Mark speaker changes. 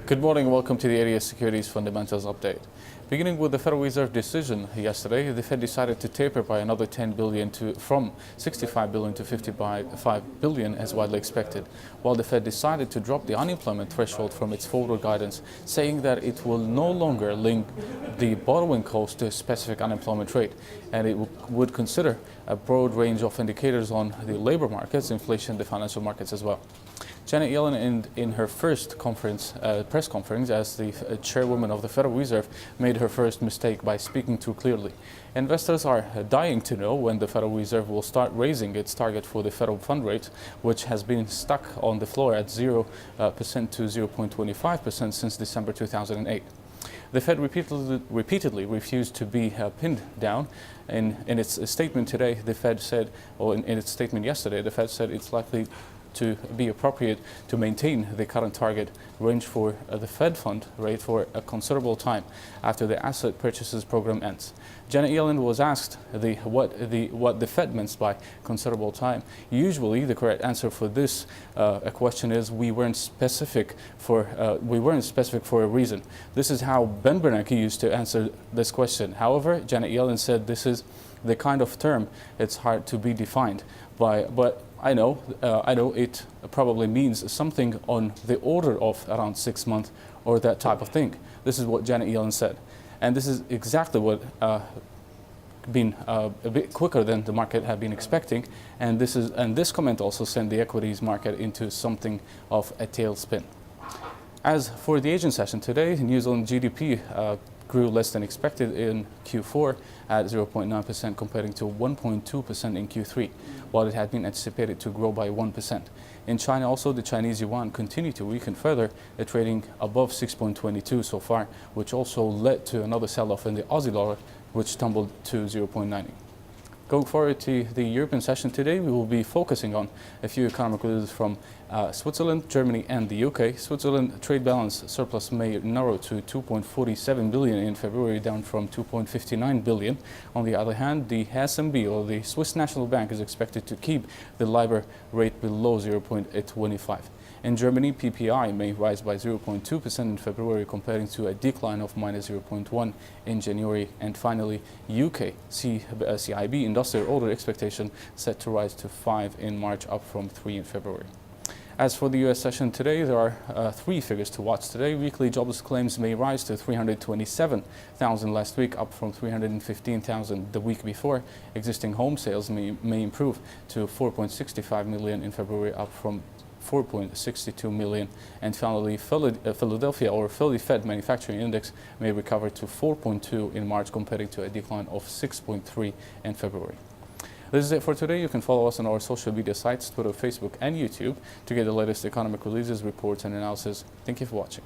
Speaker 1: Good morning and welcome to the ADS Securities Fundamentals Update. Beginning with the Federal Reserve decision yesterday, the Fed decided to taper by another 10 billion from 65 billion to 55 billion as widely expected, while the Fed decided to drop the unemployment threshold from its forward guidance, saying that it will no longer link the borrowing cost to a specific unemployment rate, and it would consider a broad range of indicators on the labor markets, inflation, the financial markets as well. Janet Yellen, in her first press conference as the chairwoman of the Federal Reserve, made her first mistake by speaking too clearly. Investors are dying to know when the Federal Reserve will start raising its target for the federal fund rate, which has been stuck on the floor at 0% to 0.25% since December 2008. The Fed repeatedly refused to be pinned down. In its statement today, the Fed said, or in its statement yesterday, the Fed said it's likely to be appropriate to maintain the current target range for the Fed fund rate for a considerable time after the asset purchases program ends. Janet Yellen was asked what the Fed meant by considerable time. Usually, the correct answer for this question is we weren't specific for a reason. This is how Ben Bernanke used to answer this question. However, Janet Yellen said this is the kind of term it's hard to be defined by, but I know it probably means something on the order of around 6 months or that type of thing. This is what Janet Yellen said. And this is exactly what been a bit quicker than the market had been expecting. And this comment also sent the equities market into something of a tailspin. As for the Asian session today, New Zealand GDP grew less than expected in Q4 at 0.9% comparing to 1.2% in Q3, while it had been anticipated to grow by 1%. In China also, the Chinese yuan continued to weaken further, trading above 6.22 so far, which also led to another sell-off in the Aussie dollar, which tumbled to 0.90. Going forward to the European session today, we will be focusing on a few economic news from Switzerland, Germany and the UK. Switzerland trade balance surplus may narrow to 2.47 billion in February, down from 2.59 billion. On the other hand, the SNB, or the Swiss National Bank, is expected to keep the LIBOR rate below 0.25. In Germany, PPI may rise by 0.2% in February, comparing to a decline of minus 0.1 in January. And finally, UK CIB industrial order expectation set to rise to 5 in March, up from 3 in February. As for the US session today, there are three figures to watch today. Weekly jobless claims may rise to 327,000 last week, up from 315,000 the week before. Existing home sales may improve to 4.65 million in February, up from 4.62 million. And finally, Philadelphia or Philly Fed Manufacturing Index may recover to 4.2 in March, comparing to a decline of 6.3 in February. This is it for today. You can follow us on our social media sites, Twitter, Facebook and YouTube, to get the latest economic releases, reports and analysis. Thank you for watching.